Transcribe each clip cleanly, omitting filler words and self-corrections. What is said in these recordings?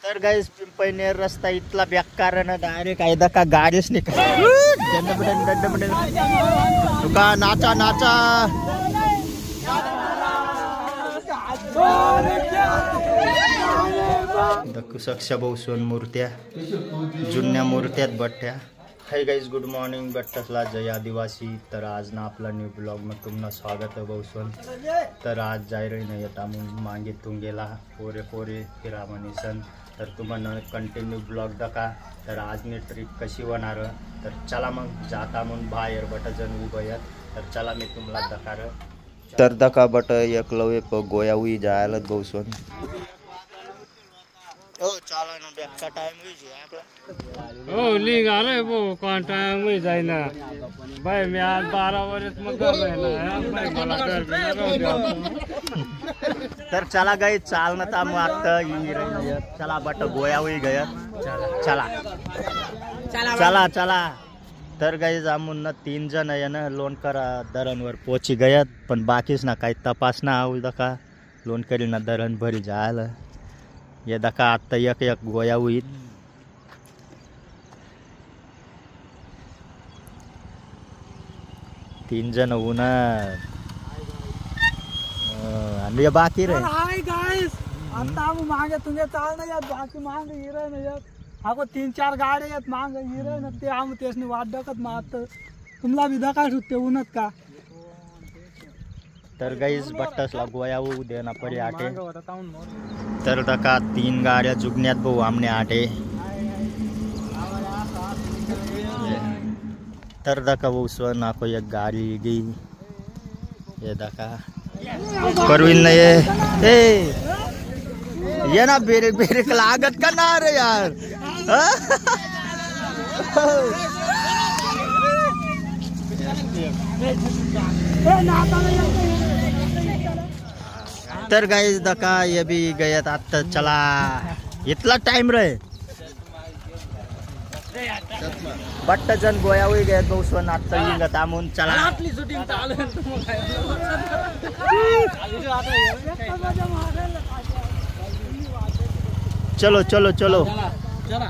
तर गाईस पिंपळनेर रस्ता इथला बेकार ना डायरेक्ट कायदा का गाडीच नाही तुका नाचा नाचा दक्षक्षा बहुसोन मूर्त्या जुन्या मूर्त्यात बठ्ठ्या. हाय गाईज गुड मॉर्निंग बट्टसला जय आदिवासी. तर आज ना आपला न्यू ब्लॉग में तुम्हाला स्वागत है बहुसोन. तर आज जाय रही नाही येता म्हणून मागे गेला पोरे पोरे फिरा मनीसन. तर तुम्हाला कंटिन्यू ब्लॉग दका. तर आज मी ट्रिप कशी होणार तर चला मग जाता म्हणून बाहेर बट जण उभं आहेत. तर चला मी तुम्हाला दकार तर दका बट एकलवे गोयावी जायला बहुसोन. ओ चला ना बेका टाइम होई आपला ओ लिंग आले वो कौन टाइम होई जाय ना भाई मैं आज 12 वर्ष मग भाई मला घर में तर चला गई चाल ना ताम आता चला बट गोया हुई गया. चला चला चला तर गाईज आमून ना 3 जण आहे ना लोणकर धरणवर पोची गयात. पण बाकीच ना काही तपास ना आऊ दका लोणकरी ना धरण भरी जायला ये दका आता एक एक गोया होईत. तीन जण होऊन आणि ये बाकी रे हाय गाइस आता हम मागे तुम्ही चाल ना यात बाकी मागे हिरे ना यात हाको 3-4 गाड्या यात मागे हिरे ना ते आम तेसने वाट डकत मात तुम्हाला विधा काय सुट्टे उन्हत का. तर गाईज बट्टसला गोया होऊ देना पडे आटे. तर दका 3 गाड्या जुगण्यात भाऊ आमने आटे. तर दका भाऊ स्व नाको एक गाडी गई ये दका परवीन नाही ये ना बेरे बेरे लागत का ना रे यार. तर गाईज दका ये भी गयत आता चला इतला टाइम रे बट्ट जण गोया हुई गयत बहुसोन आता येईल तामून चला. चलो चलो चलो चला.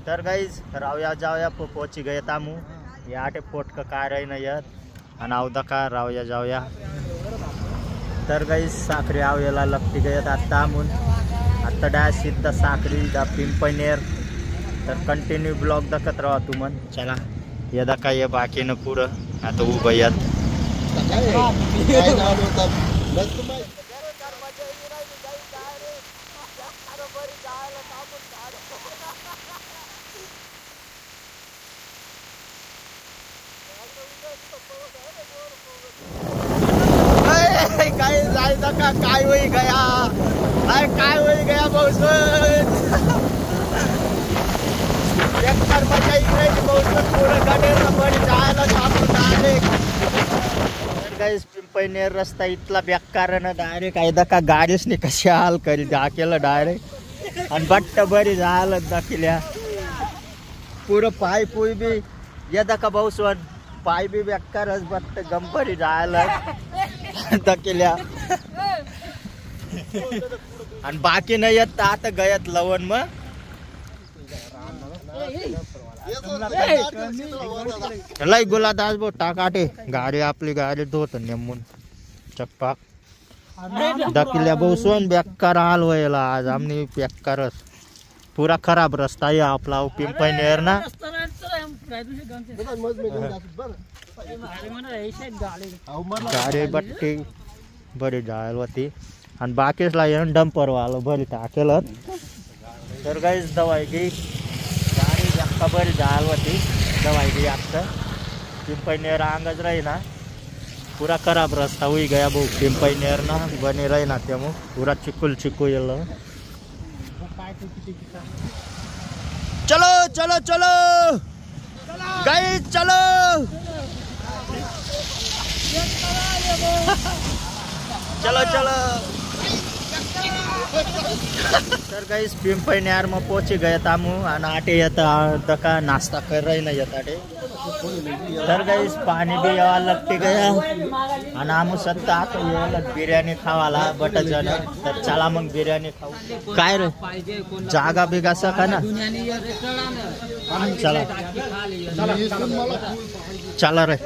तर गाईज रावया जावया पोची गए तामू ये आटे पोट का काय रही नाही येत आणि अवदका रावया जावया. तर गाईज साखरी आवयाला लपटी गयत आता आमून आता डॅश सिद्ध साखरी दा पिंपळनेर. तर कंटिन्यू ब्लॉग दखत राहा तुमन. चला ये दका ये बाकी न पुढं आता उभं येत. काय होई गया काय होई गया बहुसोन बेकार मजा इकडे बहुसोन पुढं गाडीला बरी जायला आपण डायरेक्ट. तर गाईस पिंपळनेर रस्ता इथला बेकार ना डायरेक्ट कायदा का गाडीच नाही कशी हाल करी दाखवलं डायरेक्ट आणि बट्ट बरी जायला दाखिल्या पुरं पाय पुई बी येदा का बहुसोन पाय बी बेकारच बट्ट गंभरी जायला दाखिल्या आणि बाकी नाही येत आता गयत लवण मग लय गोलादास बो टाकाटे गाडी आपली गाडी धुत नेमून चकपाक दाखिल्या बहुसोन बेकार हाल व्हायला आज आमनी बेकारच पूरा खराब रस्ता आहे आपला पिंपळनेर ना. गाडी बट्टी बरी जायला होती आणि बाकीसला येऊन डंपरवालं बरी टाकेल तर काहीच दवाई घे गाडी जास्त बरी जाल होती दवाई घे आता पिंपईनेर आंगज रही ना पूरा खराब रास्ता हुई गया वो पिंपईनेर ना बने रही ना ते पूरा चिकुल चिकू ये चलो चलो चलो गाइस चलो चलो चलो तर गाइस पिंपईनेर में पहुंची गए तामू आणि आटे येता दका नाश्ता कर रही नाही येत आटे तर गाइस पाणी भी यावा लागते गया आणि आमू सत्ता आता यायला बिर्याणी खावाला बटजन तर चला मग बिर्याणी खाऊ काय रे जागा बिगा सका ना चला चला रे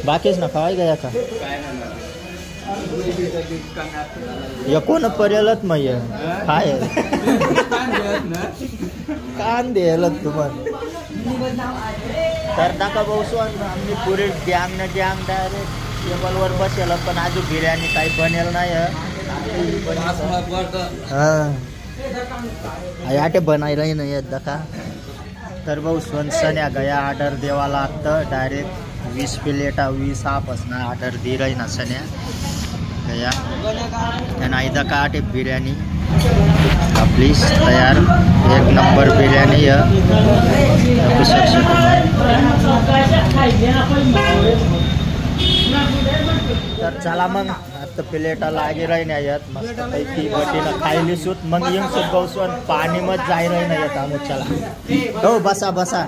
बाकीच ना खवाय गया का या कोण पर्यालत मग काय कान द्यायला तुम्हाला तर नका बसू आम्ही पुरे गँग ना गँग डायरेक्ट टेबलवर बसेल पण अजून बिर्याणी काही बनेल नाही आटे बनायलाही नाही येत दका तर भाऊ सन्या गया ऑर्डर देवाला आता डायरेक्ट 20 प्लेटा 20 आपसना ऑर्डर दे रही ना सन्या गया त्यांना इथं का आटे बिर्याणी आपली तयार एक नंबर बिर्याणी तर चला मग आता प्लेटा लागे राही नाही येत मस्त पैकी बटीनं खायली सूत मग येऊन सुद्धा बसून पाणी मत जाय राही नाही येत आम्ही चला हो बसा बसा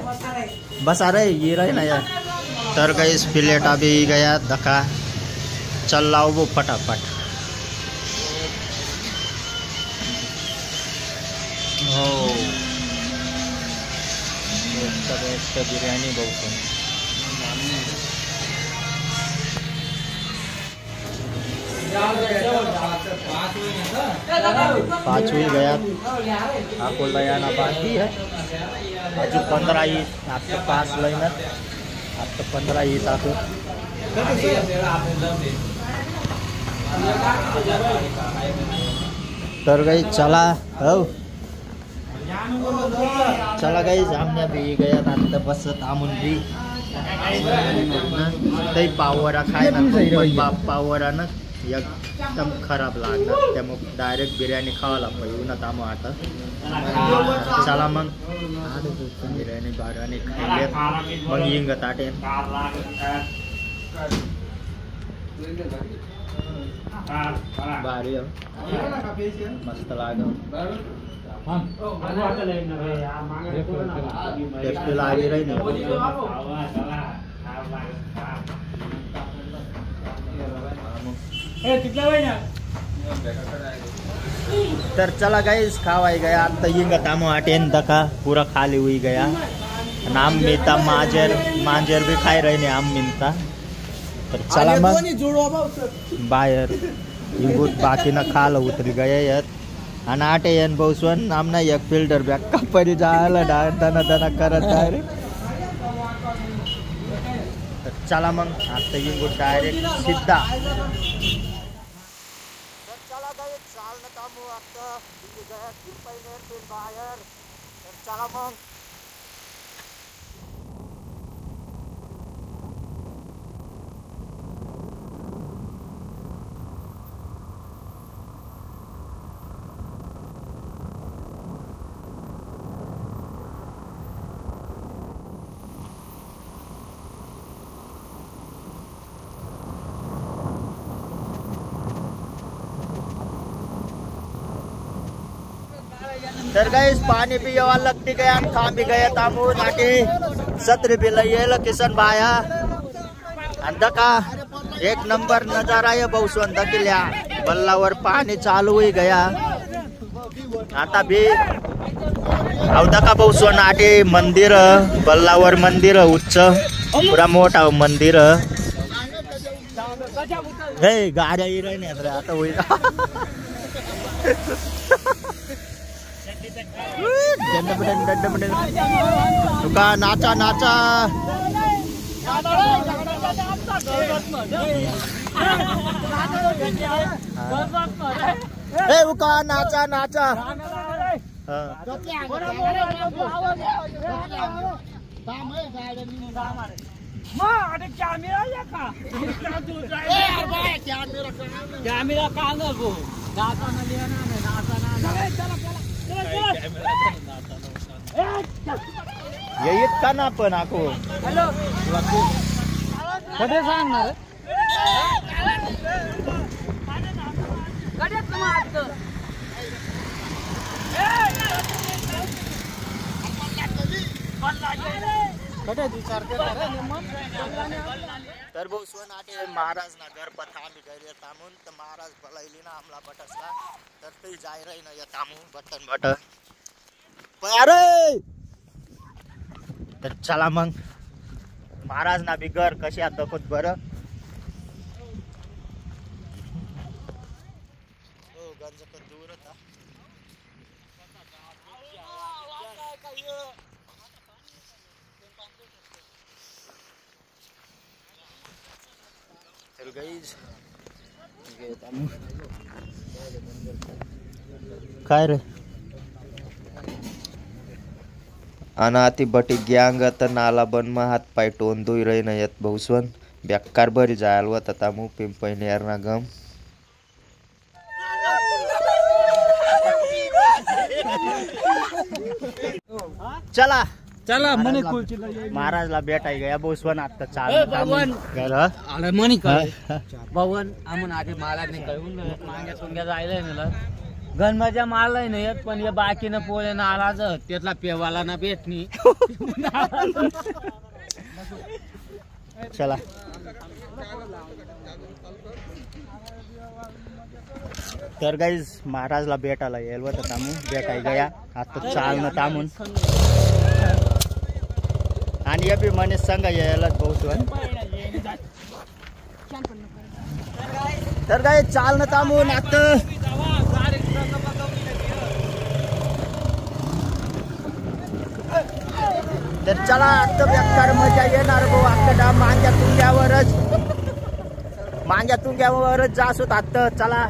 बसा रे ये रही नाही येत तर काही प्लेटा भी गया दका चल लाओ वो फटाफट हो बिर्याणी बहुत पाँचवीं गया आपको लयाना बाकी है अजू 15 ही आपके पास लेना आप तो 15 ही आपको तर गई चला हो चला गई सामने भी गया आता बस थांबून भी ते पावरा खाय ना पावरा ना एकदम खराब लागणार त्यामुळे डायरेक्ट बिर्याणी खावायला पाहिजे ना थांबू आता चला मग बिर्याणी बाराणी खाल्ले मग येंग ताटे भारी मस्त लाग टेस्टी लागी रही नहीं तर चला गाइस खावाई गया आता येंग तामो आटेन दका पूरा खाली हुई गया नाम मीता मांजर भी खाई रही नहीं आम मिनता तर चला मग बाहेर इंगूत बाकी न खाल उतरी गए यात आणि आटे येन बसवन आमना एक फिल्टर बॅग कापरी जायला दना दना करत डायरेक्ट तर चला मग आता इंगूत डायरेक्ट सिद्धा चला गए चाल न तामू आता गया पिंपईनेर फिर बाहेर तर चला मग तर गाइस पानी भी यावा लगती गया खा भी गया तामू नाटी सत्र भी लय किसन भाया अंधका एक नंबर नजारा है बहुत किल्या बल्लावर पानी चालू हुई गया आता भी अवधका बहुत नाटी मंदिर बल्लावर मंदिर उच्च पूरा मोठा मंदिर हे गाड्या ही नाही आता होईल तुका नाचा नाचा ए उका नाचा नाचा कॅमेरा का नको येत का ना पण आको कधी सांगणार तर भाऊ सोन आटे महाराज ना घर पथा आम्ही घरी येतामून तर महाराज बोलायली ना आमला बटसला तर ते जाय राही ना येतामून बटन बटन अरे तर चला मग महाराज ना बी घर कशी आता खूप बरं हो गंज पण दूर होता तर गाईज काय रे अनाती बटी ग्यांग तर नाला बनमा हात पाय टोन धुई रही न येत बहुस्वन बेकार बरी जायल व तता मु पिंपैनेर ना गम चला चला मनी महाराजला भेटाय गया बहुस्वन आता चाल अरे मनी भवन आम्ही आधी मला नाही कळून मागे सुंग्या जायला ना गणमाच्या मारलाय नाही येत पण या बाकीनं पोळे ना आलाच त्यातला पेवाला ना भेटणी चला तर गाईज महाराजला भेटायला येईल व तामून भेटाय गया आता चालणं तामून आणि या बी मनीस संघ यायलाच बहुस्वन तर काय चालणं तामून आता तर चला आता बेकार मजा येणार भाऊ आता मांग्या तुंग्यावरच जास होत आता चला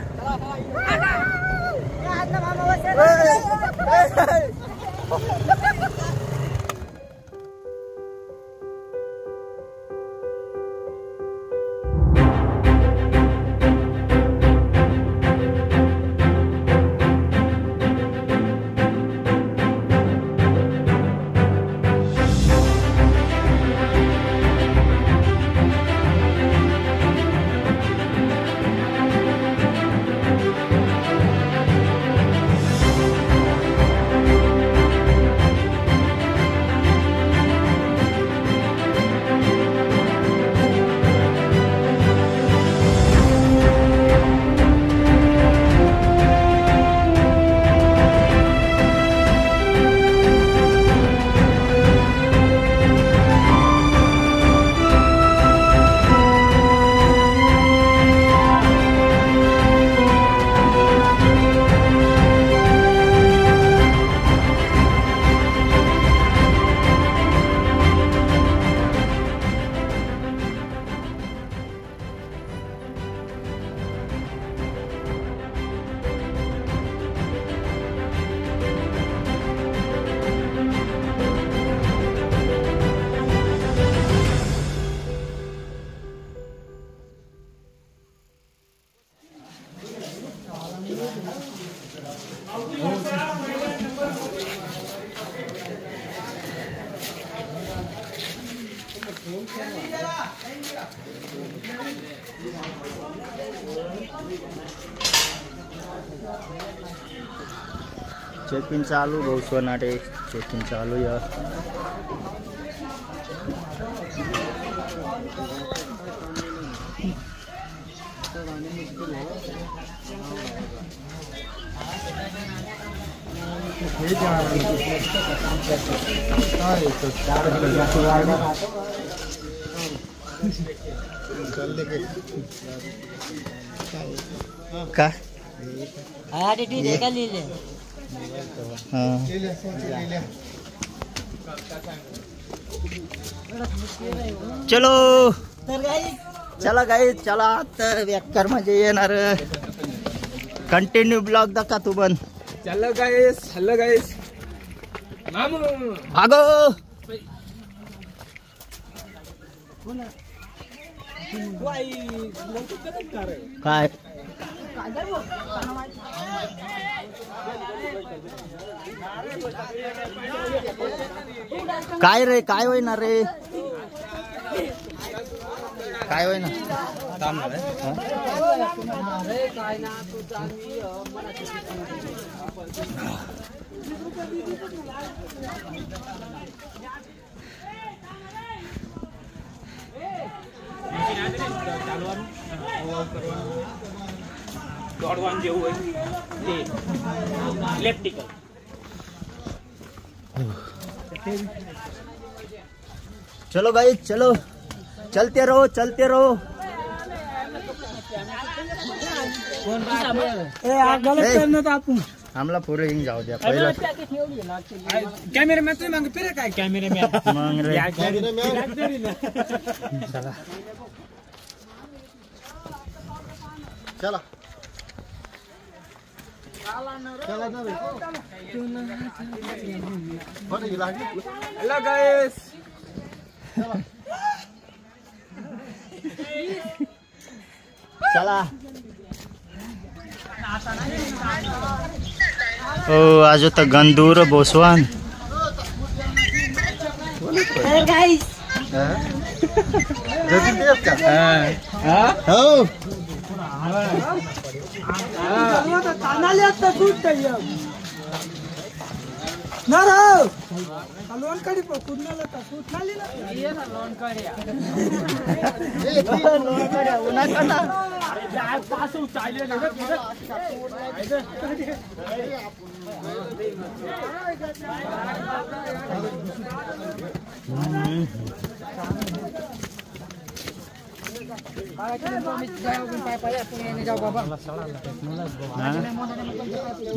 चेकिंग चालू भाऊ सोनाटे चेकिंग चालू या का चलो चला गाईज चला आता बेकार म्हणजे येणार कंटिन्यू ब्लॉग दाखवा तू पण चलो गाइस मामू भागो काय काय रे काय होईना रे काय होईना चलो गाइस चलो चलते रहो गलत करण्यात आपण आम्हाला पुढे येऊन जाऊ द्या पहिला कॅमेरा मॅन तुम्ही मागे फिरे काय कॅमेरा मॅन मग रे चला चला हेलो गाइस चला ओ आज तर गंदूर बोसवान लोन कडी कुदनाला सुटली ना लोन कड्या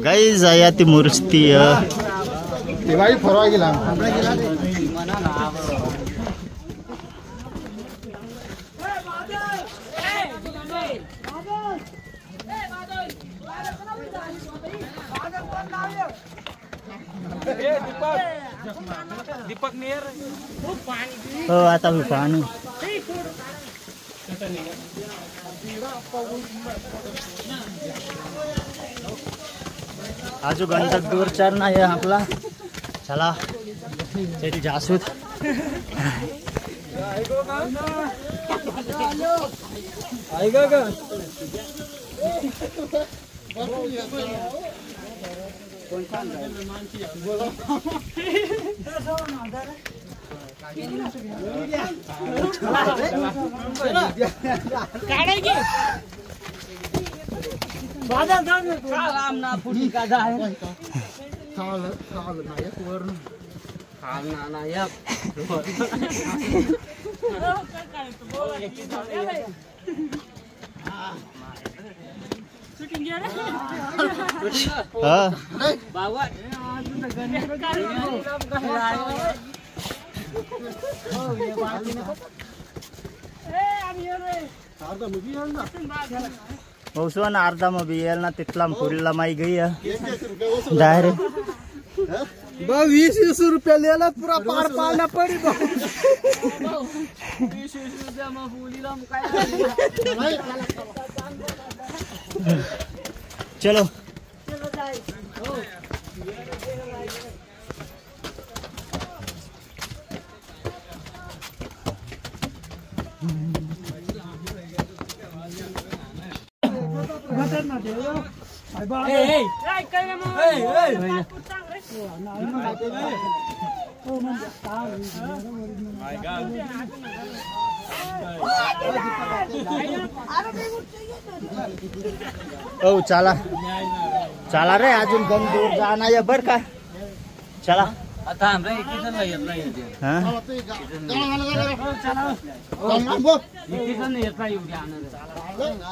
गाईज आया ती मूर्ती दिवाळी फरवा गेला दीपक नेर हो आता मी पाणी आजू गंधक दूर चरना है आपला चला तेरी जासूद ऐका का बहुसवन अर्धा मग येईल ना तिथला पुरीला माई गई डायरेक्ट 20 रुपये लेला पूरा पार पाडला पडी चलो ओ चला चला रे अजून गण दूर जाना है बर का चला आता हमरे किसन येत नाही हाँ किसन येत नाही उद्या आणणार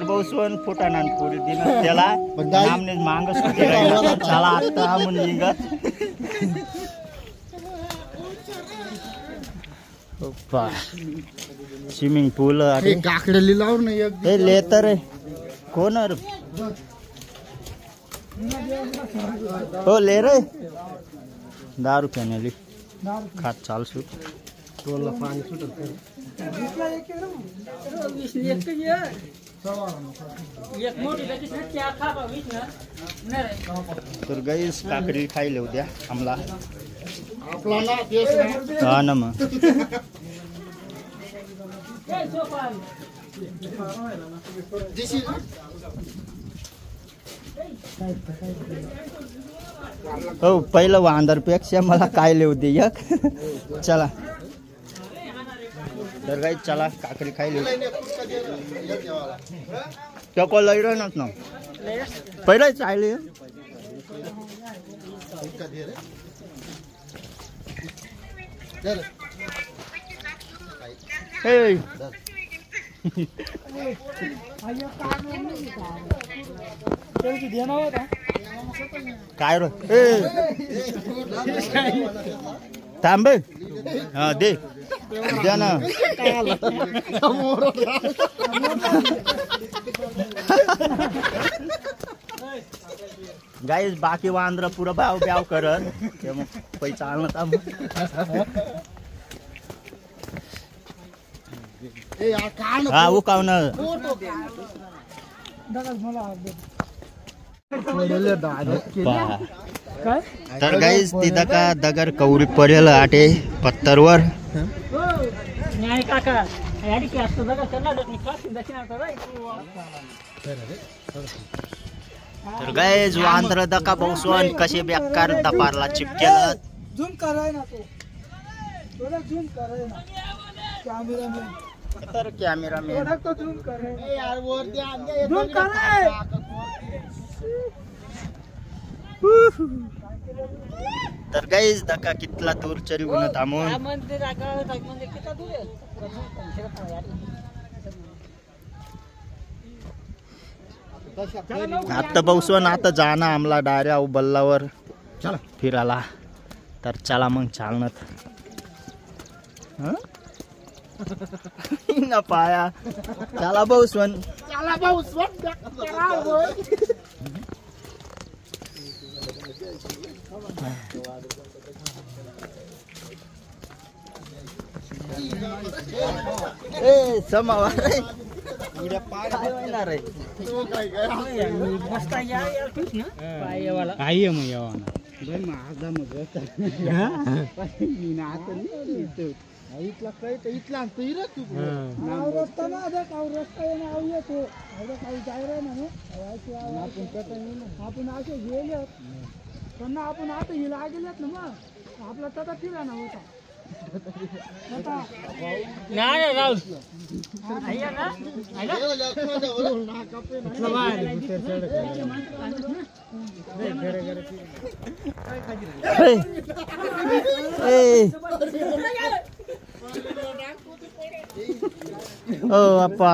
बसवून फुटाना पुरी दिन त्याला नामने मांग सुटी राहिला चला आता म्हणून निघत स्विमिंग पूल काकडेली लावून हे लेतर कोण हो ले रे दारू प्यानेली खात चालसू टोलला पाणी सुटत तर गाईस काकडी खायला उद्या आम्हाला आपला ना तेच ना. हा ना मग दिशी ना. हो पहिलं वांदरपेक्षा मला काय लिहू दे एक चला तर गाईस चला काकडी खायला त्यो को लई रहनच ना पहिलं चालले हे काय रो थांब हा दे द्या ना गाईस बाकी वांद्र पुरं भाव ब्याव करत ते मग पैसा आणलं थांब हा उकाव ना तर गाईस तिथं का दगर कौरी पडेल आटे पत्तरवर तर गाईस वांद्र दका बसवून कसे बेकार दपारला चिपकेलं झूम कराय ना तो झूम कराय ना कॅमेरामॅन तर कॅमेरामॅन तो झूम कराय यार वर दे झूम कराय तर गाईस दका कितला दूर चरी उन थांबून आता बसवून आता जाणं आम्हाला डायऱ्या बल्लावर फिरायला तर चला मग चालणत ना पाया चला बसवून ए समावा रे उद्या पाय होणार रे मस्त या यार कुछ ना पायवाला आई मग यावा भाई माझा मग मी ना आता नाही इथला काही तर इथला आणतो रे तू रस्ता ना आता काव रस्ता आहे ना आऊया तो आता काही जाय रे ना आपण असे गेले पण आपण आता हिला गेलेत ना मग आपला तसा फिरा ना होता नाही राहुल ओ अप्पा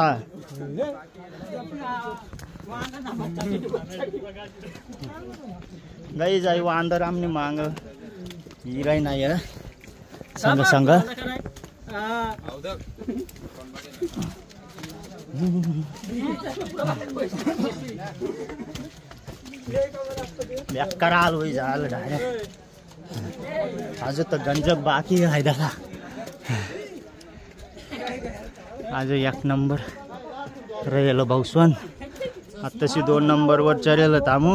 गाई जाई वांदर आमने मांग हिराई नाही संग संग बेकार हाल होई झालं डायरेक्ट आज तर गंजक बाकी आहे दादा आज एक नंबर राहिलं भाऊसवन आत्ताशी 2 नंबरवर चढेल तामू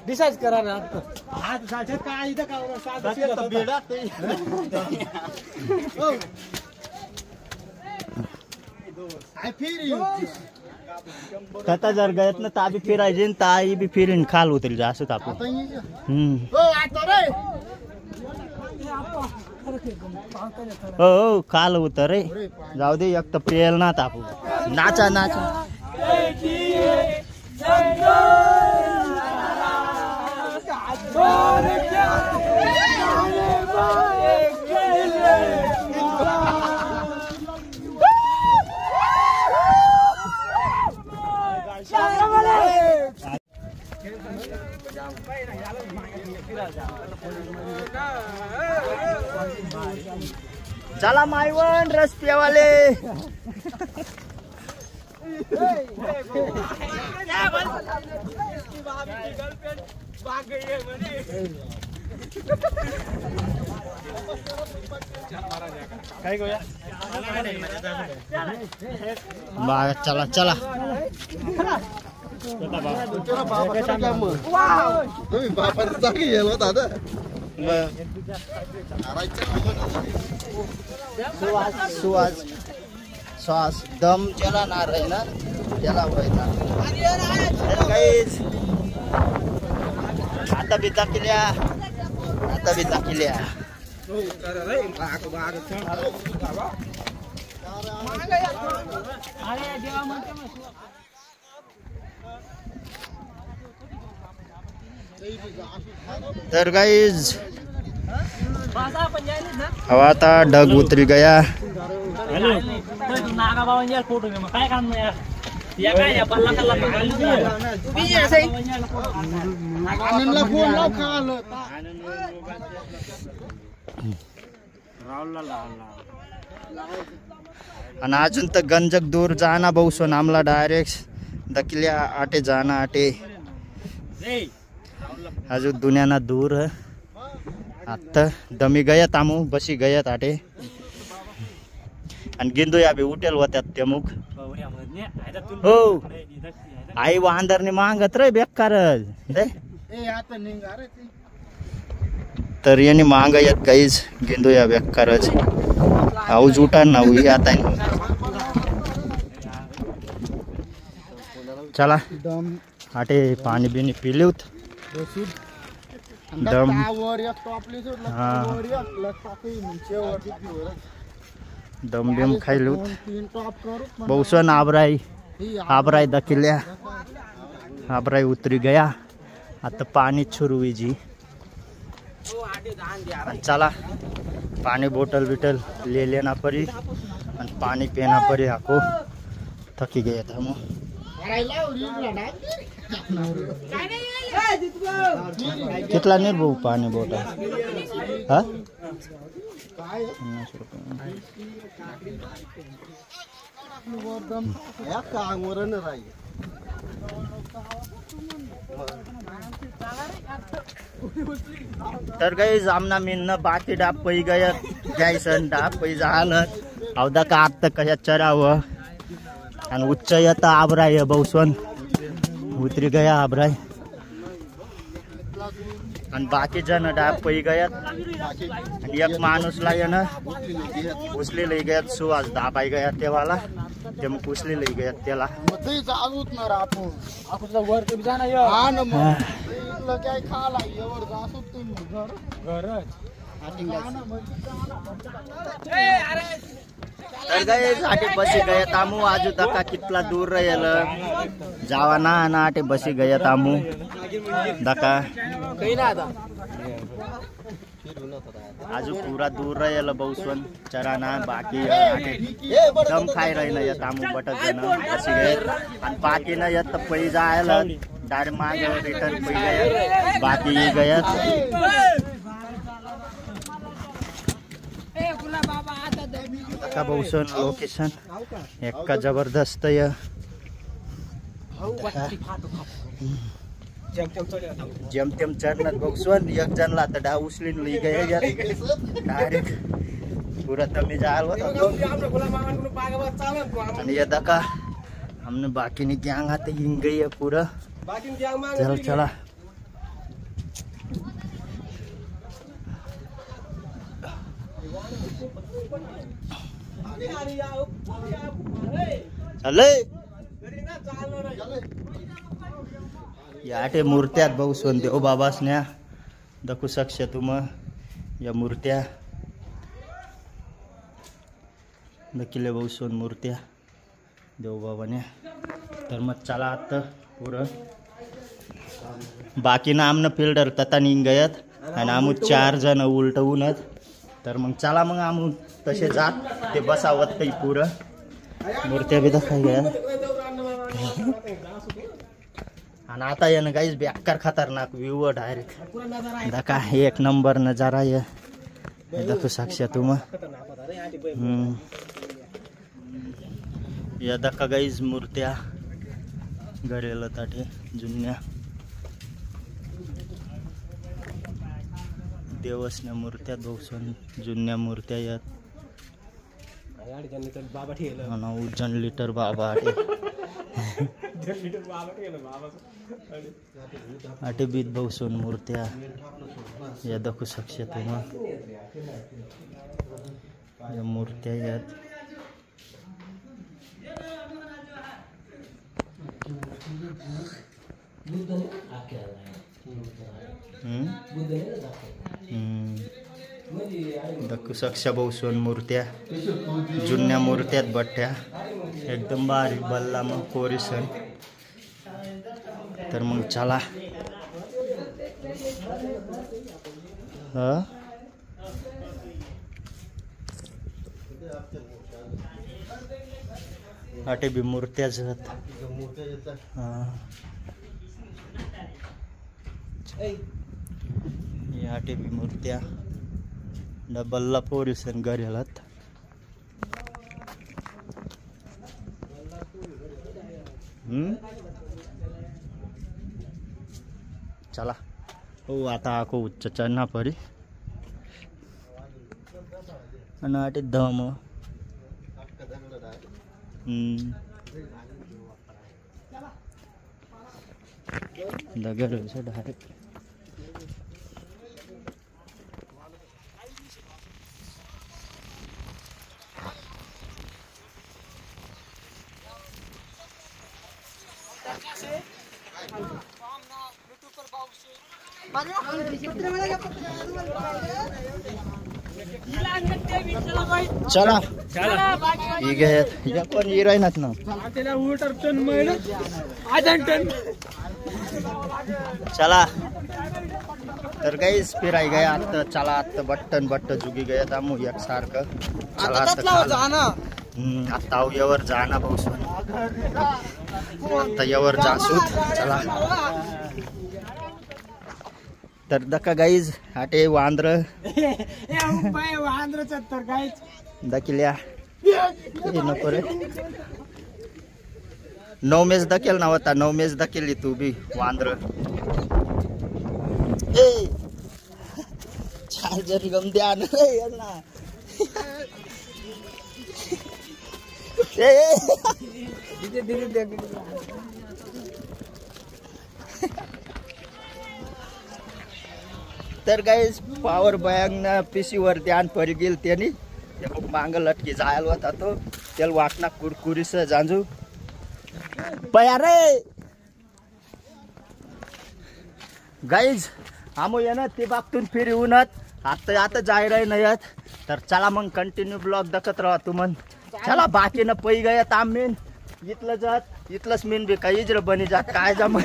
डिसाइड करा ना आज साजत काय इथं का साजत बेडा आय फिर आता जर गयत ना ताबी फिरायचे ताई बी फिरीन खाल उतरी असं तापू हो खाल उतर रे जाऊ दे एक तर पेल ना तापू नाचा नाचा चला मायवन रस प्यावाले. चला चला तुम्ही बापाचं चांगली गेलो दादा. सुवास श्वास दम ज्याला नार आहे ना त्याला व्हायला. आता बी टाकल्या आता बी टाकल्या. तर गाइज हवा आता ढग उतरी गया. आनंदला फोन लाव खाल. आणि अजून तर गंजक दूर जाना बहुसोन आमला डायरेक्ट दकिल्या आटे जाना आटे अजून दुनियाना दूर है. आता दमी गयात आमू बसी गयात आटे आणि गिंदू या बी उठेल होत्यात ते मुख. हो आई वांदरने मागत रे बेकार तर याने मांग येत काहीच गिंदू या बेकारच आऊज उठा ना हुई आता. चला आटे पाणी बिनी पिलेत दम. दम बिम खायलूत बहुसन आबराई दकिल्या आबराई उतरी गया. आता पाणी शुरू हुई जी. चला पानी बोतल बिटल ले लेना पड़ी और पानी पीना पड़ी. आपको थकी गया था हम. कितना नहीं बहु पानी बोतल हाँ 50 रुपये. तर काही जामना मिन्न बाकी डाप पै गयत घ्यायसन डाप पै झालं अवदा का आता कशा चरावं आणि उच्च येता आबराय बहुसवन उतरी गया आबराय आणि बाकी जण डाप पै गयत आणि एक माणूसला येणं उचली लई गयत सुवास दाबाई गया तेवाला ते मग उचली लई गयत त्याला तर गए बसी गए तामू आजू दका कितला दूर रहेल जावाना ना आटे बसी गए तामू दका आजू पूरा दूर रहेल बहुसवन चराना बाकी दम खाई रहे ये तामू बटक जन बसी गए आणि बाकी न येत पै जायला डायरेक्ट मागे रिटर्न पै गए बाकी ये गए. का बहुसन लोकेशन एक का जबरदस्त है. जम तेम चढ़ना बहुसन एक जनला तो डा उछलीन ली गए डायरेक्ट पूरा तमी जाल ये दका हमने बाकी नहीं गैंग आते हिंग गई है पूरा. चल चला चले याटे मूर्त्यात बहुसवन देव बाबासन्या दखू शकशे तुम या मूर्त्या दकिले बहुसवन मूर्त्या देव बाबाने. तर मग चला आता पुरं बाकी ना आमनं फिल्डर तता निघ गयत आणि आमू 4 जण उलटवूनच. तर मग चला मग आमू तसे जात ते बसावत काही पुरं मूर्त्या बी दाखवाय गया. आणि आता ये ना गाईज बेकार खतरनाक व्ह्यू डायरेक्ट दका एक नंबर नजारा ये दखू शकशे तुम. या दका गाईज मूर्त्या गरेला ताटे जुन्या देवसन्या मूर्त्या दोसन जुन्या मूर्त्या यात उज्जैन लिटर बाबा आटे बीत बहुसन मूर्त्या या दखू शकशे तुम्हा या मूर्त्या यात दखू शकशा बहुसन मूर्त्या जुन्या मूर्त्यात बठ्ठ्या एकदम बारीक बल्ला मग कोरिसन तर मग चला आटे बी मूर्त्याच आटे बी मूर्त्या डबल्ला पोरिसन गरेलात चला हो आता आको उच्च चढना परी आणि आटे दम दगड डायरेक्ट चला ठीक आहे या पण ये राहणार ना चला तर गाईस फिराय गया आता चला आता बट्ट जुगी गया तामू एक सारखं चला आता यावर जाना भाऊ आता यावर जासूत चला तर दका गाईज आटे वांद्र दकिल्या नको रे 9 मेच दकेल नव्हता 9 मेच दकेली तू बी वांद्र चार्जर गम द्या ना तर गाईज पॉवर बँक ना पीसी वरती आण परी गेल त्यांनी ते मग मांग लटकी जायला होता तो त्याला वाटना कुरकुरीस जांजू पया रे गाईज आमो ये ना ते बाबतून फिर येऊनत आता जाय रे नाही तर चला मग कंटिन्यू ब्लॉग दखत राहा तू मन चला बाकीनं पै गया ताम मीन इथलं जात इथलंच मीन बी काही जर बनी जात काय जा मग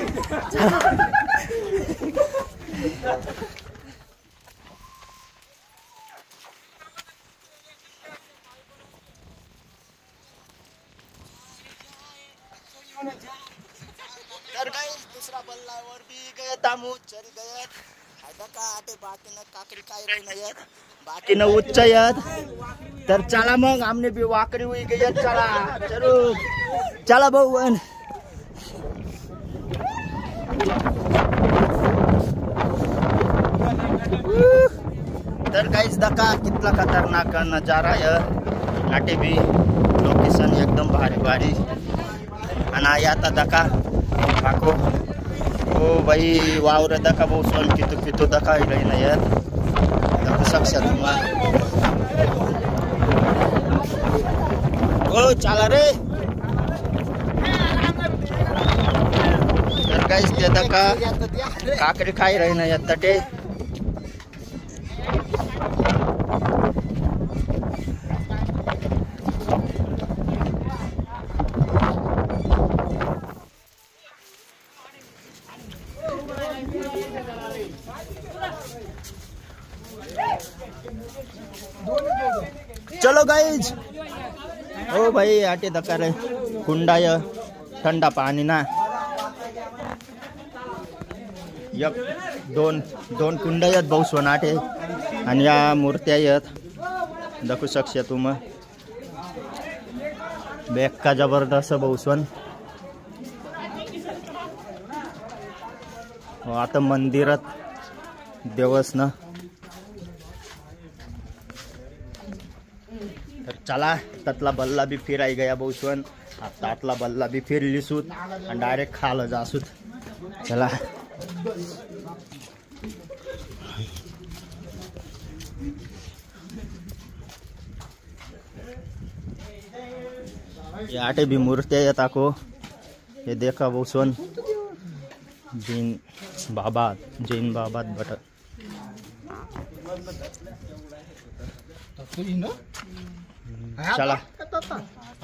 तर गाइस दुसरा बल्लावर भी गए तामू चल गए का आटे बाकीनं काकरी काय राही नाही बाकीनं उच्च आहेत तर चला मग आमने भी वाकरी हुई गई चला चलो चला भाऊ तर गाइस दका कितना खतरनाक नजारा है आटे भी लोकेशन एकदम भारी भारी आणि आता दका काको ओ भाई वावर दका भाऊ सोन कितो दका रही नाही यार दका सक्ष तुम्हा ओ चला रे तर गाइस ते दका काकरी खाई रही नाही यार तटे चलो गाइज ओ भाई आटे दका रे कुंडाय ठंडा पाणी ना एक दोन कुंड आहेत भाऊ सोनाटे आणि या मूर्त्या आहेत दाखवू शकशा तुम्ही बेक्का जबरदस्त बहुसन. आता मंदिरात देवस ना, तर चला त्यातला बल्ला बी फिराय गया बहुसन. आता आतला बल्ला बी फिरलीसूत आणि डायरेक्ट खालं जासूत. चला ये आटे भी मूर्तियाँ येत आको. ये देखा बहुसन जैन बाबा बट चला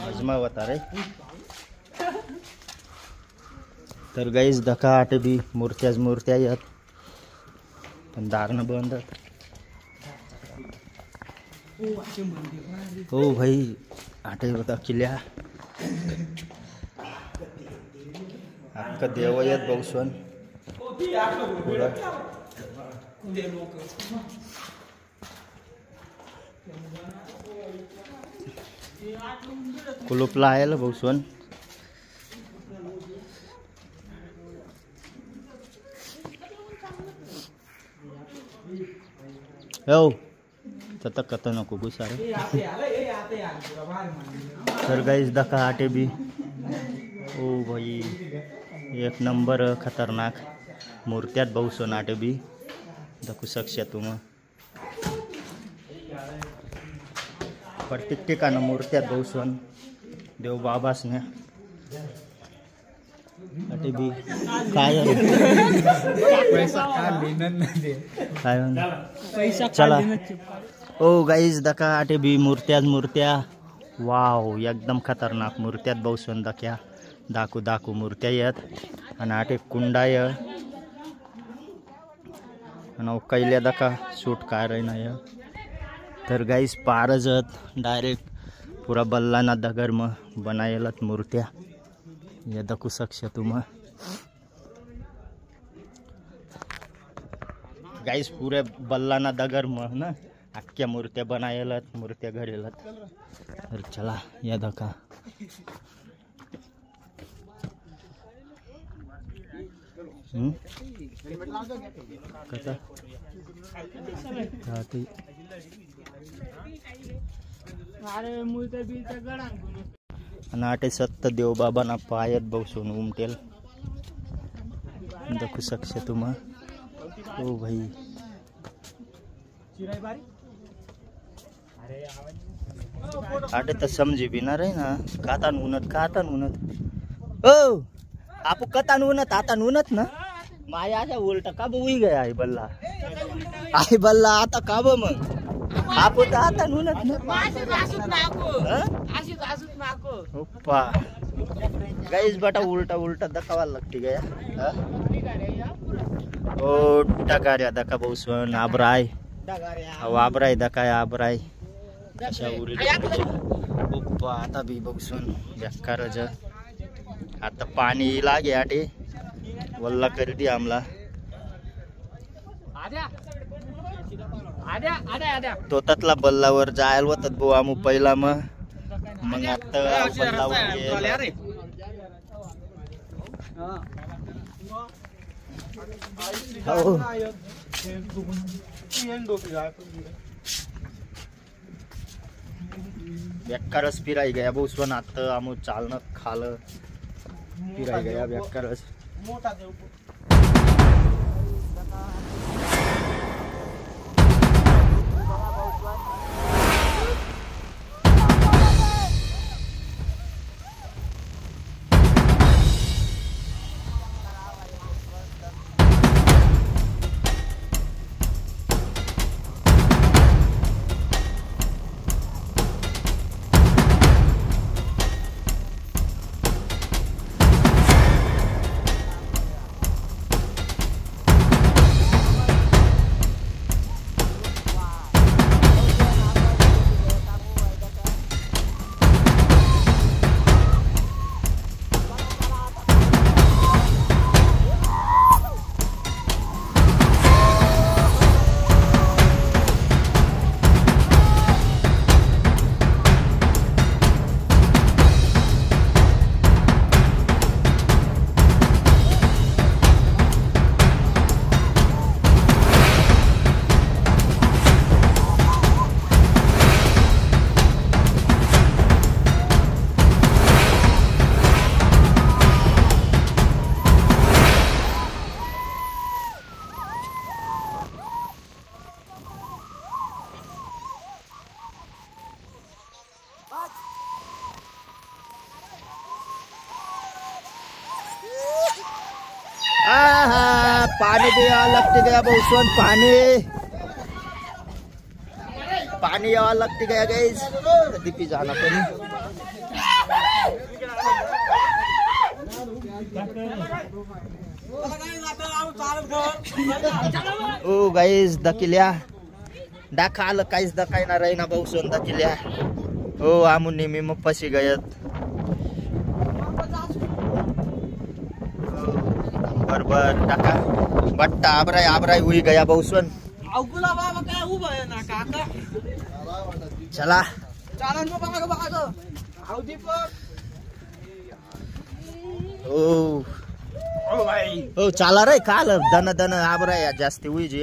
अजमा होता रे. तर गाईज दका आटे भी मूर्त्या येत पण दारनं बंद. हो भाई आटे होता किल्ल्या अख्खा देव येत बहुसन. कुलूपला आहे बहुसन. हो तत कत नको घुसारे. तर गाईज दका आटे भी ओ भाई एक नंबर खतरनाक मूर्त्यात बहुसन आटे भी दाखवू शकशा तुम्ही. प्रत्येक ठिकाणी मूर्त्यात बहुसन देव बाबासने आटे भी काय चला. ओ गाईज दका आटे भी मूर्त्या वाव एकदम खतरनाक मूर्त्यात बहुसन दक्या दाखू मूर्त्या येत आणि आटे कुंडाय आणि कैल्या दका शूट काय नाही. तर गाईज पारजत डायरेक्ट पुरा बल्लाना दगर में बनायलत मूर्त्या. ये दाखवू शकशा तुम्ही. गाईज पुरे बल्लाना दगर में ना अख्ख्या मूर्त्या बनायलत मूर्त्या घडेलत. तर चला या दका कसा आणि आटे सत्त देव बाबांना पायात बसून उमटेल दाखवू शकशा तुम्ही. ओ भाई आटे तर समजी भी ना रे ना कातान उन्हत ओ आपू कतान उन्हत आता उन्हत ना माया अशा उलटा का उई गया आई बल्ला आता का मग आपू तर आता उन्हत ना ओप्पा गाईज बटा उलटा दकावा लागते गया. ओ डगार्या दका बहुसन आबराय दकाय आबराय अशा उरी ओप्पा आता भी बहुसन बेकार. आता पाणी लागे आटे वल्ला कर दी आमला. तो ततला बल्लावर जायल होतात भाऊ आमू पहिला मग आता बल्लावर बेकारच फिराय गया बहुसन. आता आमू चालणं खालं फिराय गया बेकारच. पानी भी यहाँ लगती गया बहुसन पानी यहाँ लगती गया गाइस दीपी जाना पड़ी ओ गाइस दकिल्या डाका आलं काहीच दकायना राहीना बहुसन दकिल्या हो आमू नेहमी मग पशी गयत बरोबर टाका बट्टा आबराय हुई गया बहुसन चला ओ चाला रे काल दन दन आबराय जास्ती हुई जी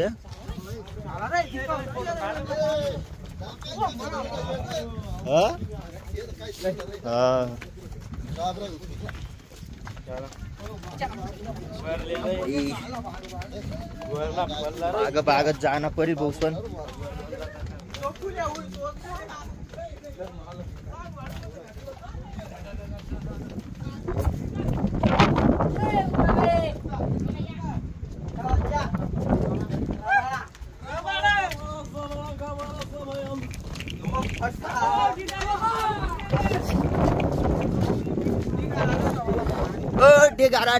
भागत जाना परी बहुसन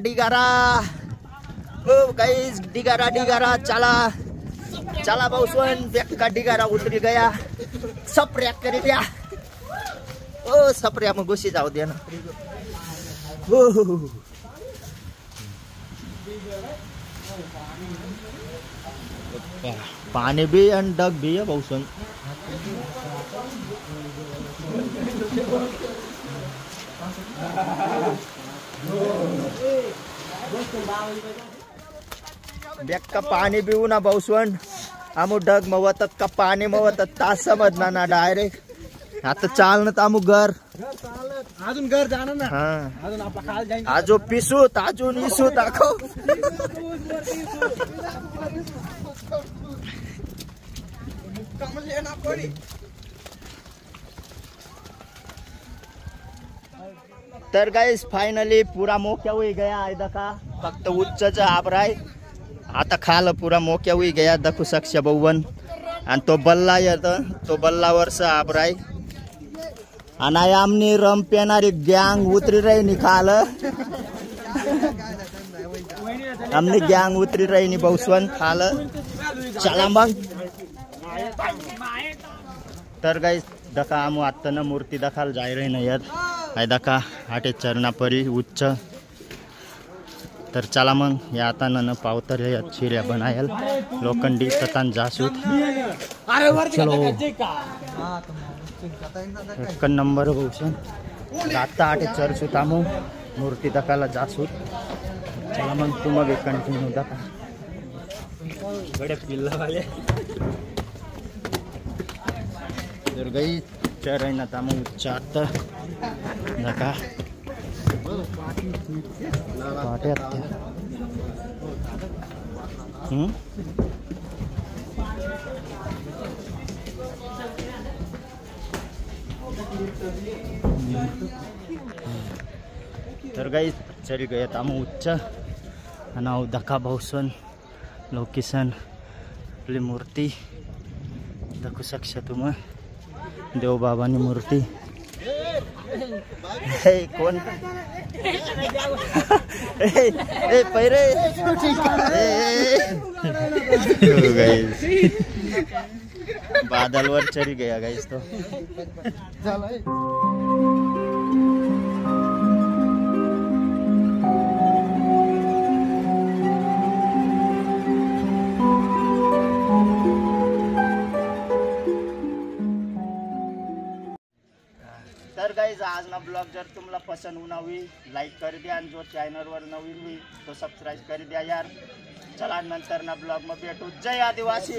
डिगारा ओ गाइस डिगारा चला बहुसन व्यक्ति का डिगारा उतरी गया सप्रेक करी दिया ओ सप्रिया में घुसी जाऊ दे ना पानी भी और डग भी है बहुसन बेक का पाणी पिऊ ना बहुसन आमू डग मवत का पाणी मवत तास समजणार ना डायरेक्ट आता चालणं तर आमू घर अजून घर जाणार ना हा अजून आपला खाल जाईल आजो पिसूत अजून इसू दाखव तर गाइस फाइनली पूरा मोक्या हुई गया है दका फक्त उच्च आबराय आता खाल पूरा मोक्या हुई गया दखू सक्ष बहुवन आणि तो बल्ला येत तो बल्लावरच आबराय आणि आमनी रम पेणारी गँग उतरी रही निखाल आमनी गँग उतरी रही नि बहुसवन खाल चला मग तर गाइस दका आमू आता न मूर्ती दखाल जाय रही न यात आहे दका आटे चरणा परी उच्च तर चला मग या आता न पावतर चिऱ्या बनायल लोखंडी ततान जासूत चलो एक नंबर बहुसन आता आटे चर्चूत आमू मूर्ती दकाला जासूत चला मग तू मग कंटिन्यू दका बड़े पिल्ला वाले तर गई चरण तामू उच्चात दका पाट्यात तर गाई चरी गया तामू उच्च आणि दका बहुसन लोकेशन आपली मूर्ती दाखवू शकता तुम्ही देव बाबांनी मूर्ती कोण पैरे बादल वर चढ़ी गया गाइस तो तर गाइस आज ना ब्लॉग जर तुम्हाला पसंद होना हुई लाइक कर दिया आणि जो चॅनल वर नवीन हुई तो सब्सक्राइब कर दिया यार चला नंतर ना ब्लॉग में भेटू जय आदिवासी।